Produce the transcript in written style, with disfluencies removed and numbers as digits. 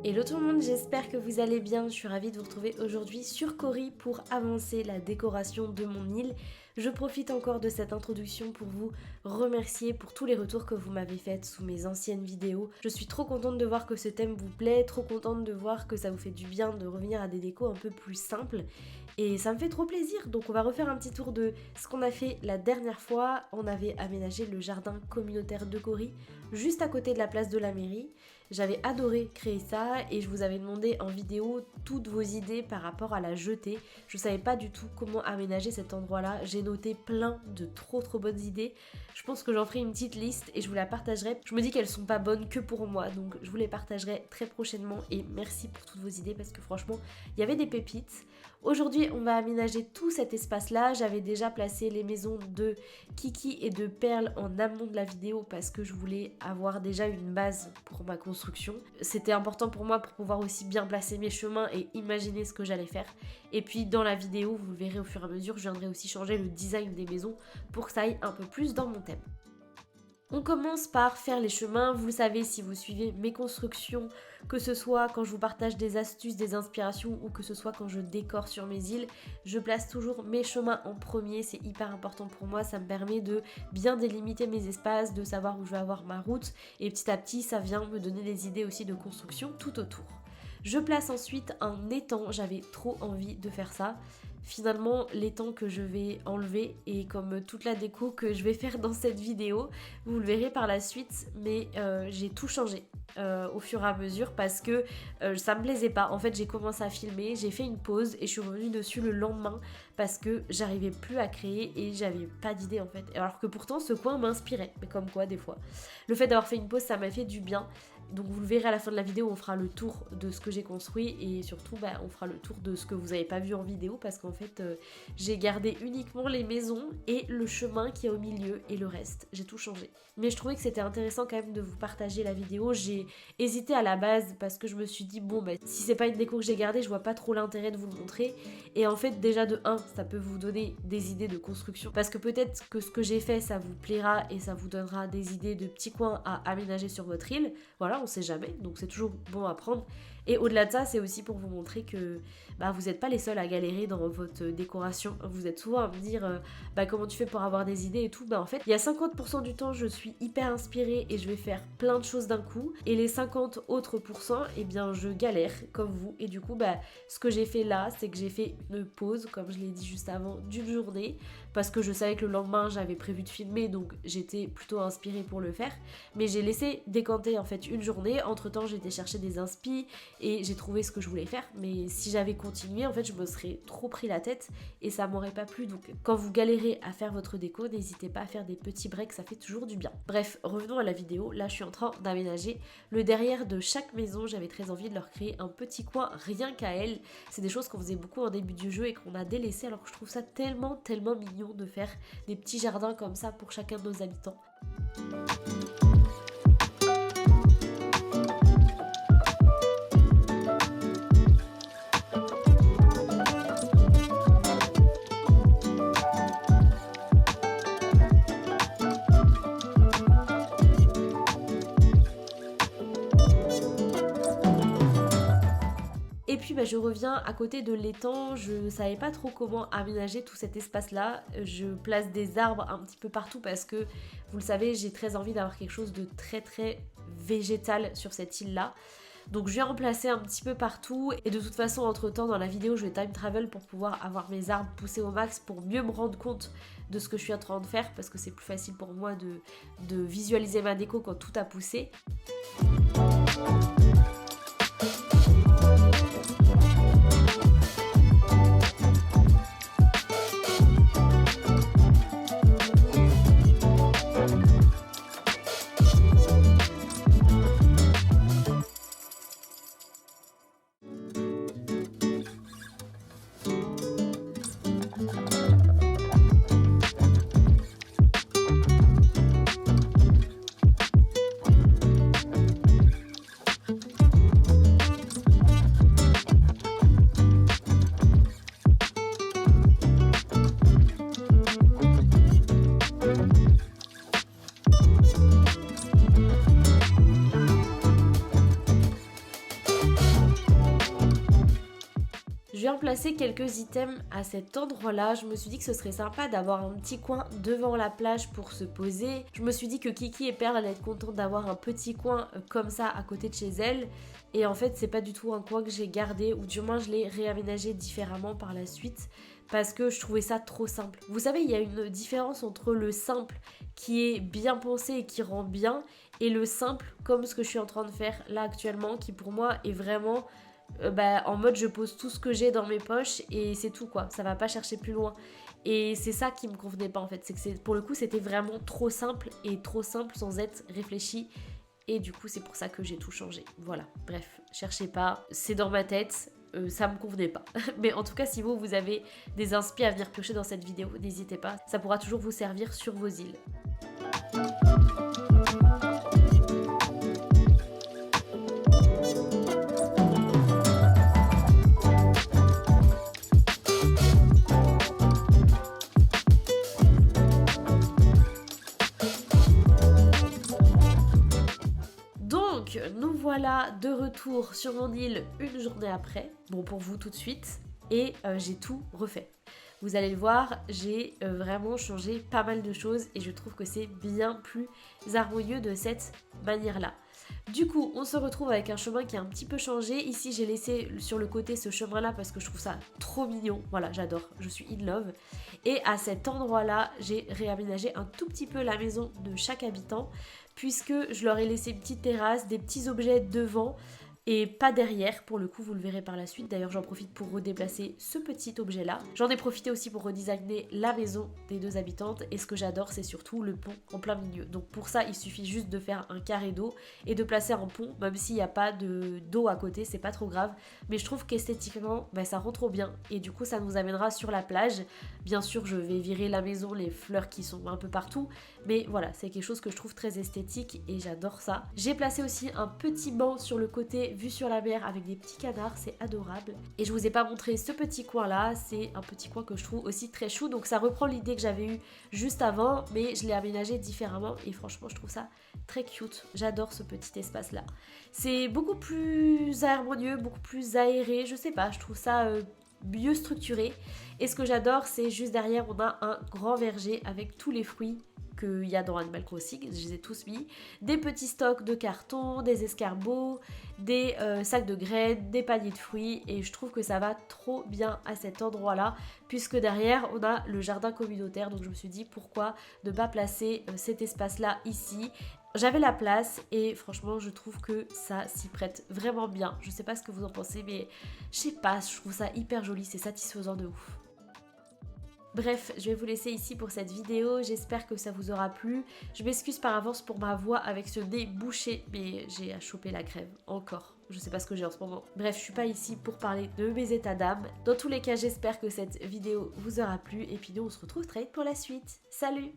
Hello tout le monde, j'espère que vous allez bien. Je suis ravie de vous retrouver aujourd'hui sur Cori pour avancer la décoration de mon île. Je profite encore de cette introduction pour vous remercier pour tous les retours que vous m'avez faits sous mes anciennes vidéos. Je suis trop contente de voir que ce thème vous plaît, trop contente de voir que ça vous fait du bien de revenir à des décos un peu plus simples. Et ça me fait trop plaisir, donc on va refaire un petit tour de ce qu'on a fait la dernière fois. On avait aménagé le jardin communautaire de Cori, juste à côté de la place de la mairie. J'avais adoré créer ça et je vous avais demandé en vidéo toutes vos idées par rapport à la jetée. Je savais pas du tout comment aménager cet endroit-là. J'ai noté plein de trop bonnes idées. Je pense que j'en ferai une petite liste et je vous la partagerai. Je me dis qu'elles sont pas bonnes que pour moi, donc je vous les partagerai très prochainement et merci pour toutes vos idées parce que franchement, il y avait des pépites. Aujourd'hui, on va aménager tout cet espace-là. J'avais déjà placé les maisons de Kiki et de Perle en amont de la vidéo parce que je voulais avoir déjà une base pour ma construction. C'était important pour moi pour pouvoir aussi bien placer mes chemins et imaginer ce que j'allais faire. Et puis dans la vidéo, vous le verrez au fur et à mesure, je viendrai aussi changer le design des maisons pour que ça aille un peu plus dans mon thème. On commence par faire les chemins, vous le savez si vous suivez mes constructions, que ce soit quand je vous partage des astuces, des inspirations ou que ce soit quand je décore sur mes îles, je place toujours mes chemins en premier, c'est hyper important pour moi, ça me permet de bien délimiter mes espaces, de savoir où je vais avoir ma route et petit à petit ça vient me donner des idées aussi de construction tout autour. Je place ensuite un étang, j'avais trop envie de faire ça. Finalement, l'étang que je vais enlever et comme toute la déco que je vais faire dans cette vidéo, vous le verrez par la suite, mais j'ai tout changé au fur et à mesure parce que ça me plaisait pas. En fait, j'ai commencé à filmer, j'ai fait une pause et je suis revenue dessus le lendemain parce que j'arrivais plus à créer et j'avais pas d'idée en fait. Alors que pourtant, ce coin m'inspirait, mais comme quoi des fois. Le fait d'avoir fait une pause, ça m'a fait du bien. Donc vous le verrez à la fin de la vidéo, on fera le tour de ce que j'ai construit et surtout on fera le tour de ce que vous n'avez pas vu en vidéo parce qu'en fait j'ai gardé uniquement les maisons et le chemin qui est au milieu et le reste, j'ai tout changé. Mais je trouvais que c'était intéressant quand même de vous partager la vidéo, j'ai hésité à la base parce que je me suis dit si c'est pas une déco que j'ai gardée, je vois pas trop l'intérêt de vous le montrer et en fait déjà de 1, ça peut vous donner des idées de construction parce que peut-être que ce que j'ai fait ça vous plaira et ça vous donnera des idées de petits coins à aménager sur votre île, voilà, on sait jamais, donc c'est toujours bon à prendre. Et au-delà de ça, c'est aussi pour vous montrer que vous n'êtes pas les seuls à galérer dans votre décoration. Vous êtes souvent à me dire comment tu fais pour avoir des idées et tout. En fait, il y a 50% du temps, je suis hyper inspirée et je vais faire plein de choses d'un coup. Et les 50 autres pourcents, je galère comme vous. Et du coup, ce que j'ai fait là, c'est que j'ai fait une pause, comme je l'ai dit juste avant, d'une journée. Parce que je savais que le lendemain, j'avais prévu de filmer, donc j'étais plutôt inspirée pour le faire. Mais j'ai laissé décanter en fait une journée. Entre-temps, j'ai été chercher des inspi et j'ai trouvé ce que je voulais faire, mais si j'avais continué en fait je me serais trop pris la tête et ça m'aurait pas plu. Donc quand vous galérez à faire votre déco, n'hésitez pas à faire des petits breaks, ça fait toujours du bien. Bref, revenons à la vidéo. Là je suis en train d'aménager le derrière de chaque maison. J'avais très envie de leur créer un petit coin rien qu'à elles. C'est des choses qu'on faisait beaucoup en début du jeu et qu'on a délaissé, alors que je trouve ça tellement mignon de faire des petits jardins comme ça pour chacun de nos habitants. Et puis je reviens à côté de l'étang, je savais pas trop comment aménager tout cet espace là, je place des arbres un petit peu partout parce que vous le savez j'ai très envie d'avoir quelque chose de très végétal sur cette île là. Donc je viens en placer un petit peu partout et de toute façon entre temps dans la vidéo je vais time travel pour pouvoir avoir mes arbres poussés au max pour mieux me rendre compte de ce que je suis en train de faire parce que c'est plus facile pour moi de visualiser ma déco quand tout a poussé. placé quelques items à cet endroit-là. Je me suis dit que ce serait sympa d'avoir un petit coin devant la plage pour se poser. Je me suis dit que Kiki et Perle allaient être contentes d'avoir un petit coin comme ça à côté de chez elles. Et en fait, c'est pas du tout un coin que j'ai gardé, ou du moins je l'ai réaménagé différemment par la suite, parce que je trouvais ça trop simple. Vous savez, il y a une différence entre le simple qui est bien pensé et qui rend bien, et le simple comme ce que je suis en train de faire là actuellement, qui pour moi est vraiment en mode je pose tout ce que j'ai dans mes poches et c'est tout quoi, ça va pas chercher plus loin. Et c'est ça qui me convenait pas en fait, c'est que pour le coup c'était vraiment trop simple, et trop simple sans être réfléchi. Et du coup, c'est pour ça que j'ai tout changé. Voilà, bref, cherchez pas, c'est dans ma tête, ça me convenait pas. Mais en tout cas, si vous avez des inspi à venir piocher dans cette vidéo, n'hésitez pas, ça pourra toujours vous servir sur vos îles. Nous voilà de retour sur mon île une journée après, bon pour vous tout de suite, et j'ai tout refait. Vous allez le voir, j'ai vraiment changé pas mal de choses et je trouve que c'est bien plus harmonieux de cette manière-là. Du coup, on se retrouve avec un chemin qui a un petit peu changé. Ici, j'ai laissé sur le côté ce chemin-là parce que je trouve ça trop mignon. Voilà, j'adore, je suis in love. Et à cet endroit-là, j'ai réaménagé un tout petit peu la maison de chaque habitant, puisque je leur ai laissé une petite terrasse, des petits objets devant et pas derrière. Pour le coup, vous le verrez par la suite. D'ailleurs, j'en profite pour redéplacer ce petit objet-là. J'en ai profité aussi pour redesigner la maison des deux habitantes. Et ce que j'adore, c'est surtout le pont en plein milieu. Donc pour ça, il suffit juste de faire un carré d'eau et de placer un pont, même s'il n'y a pas d'eau à côté, c'est pas trop grave. Mais je trouve qu'esthétiquement, ça rend trop bien. Et du coup, ça nous amènera sur la plage. Bien sûr, je vais virer la maison, les fleurs qui sont un peu partout. Mais voilà, c'est quelque chose que je trouve très esthétique et j'adore ça. J'ai placé aussi un petit banc sur le côté vue sur la mer avec des petits canards, c'est adorable. Et je vous ai pas montré ce petit coin là, c'est un petit coin que je trouve aussi très chou, donc ça reprend l'idée que j'avais eue juste avant, mais je l'ai aménagé différemment et franchement je trouve ça très cute. J'adore ce petit espace là. C'est beaucoup plus harmonieux, beaucoup plus aéré, je sais pas, je trouve ça mieux structuré. Et ce que j'adore, c'est juste derrière on a un grand verger avec tous les fruits qu'il y a dans Animal Crossing, je les ai tous mis, des petits stocks de carton, des escargots, des sacs de graines, des paniers de fruits, et je trouve que ça va trop bien à cet endroit-là, puisque derrière on a le jardin communautaire, donc je me suis dit pourquoi ne pas placer cet espace-là ici. J'avais la place et franchement je trouve que ça s'y prête vraiment bien. Je sais pas ce que vous en pensez, mais je sais pas, je trouve ça hyper joli, c'est satisfaisant de ouf. Bref, je vais vous laisser ici pour cette vidéo, j'espère que ça vous aura plu. Je m'excuse par avance pour ma voix avec ce nez bouché, mais j'ai à choper la crève, encore. Je sais pas ce que j'ai en ce moment. Bref, je suis pas ici pour parler de mes états d'âme. Dans tous les cas, j'espère que cette vidéo vous aura plu, et puis nous on se retrouve très vite pour la suite. Salut!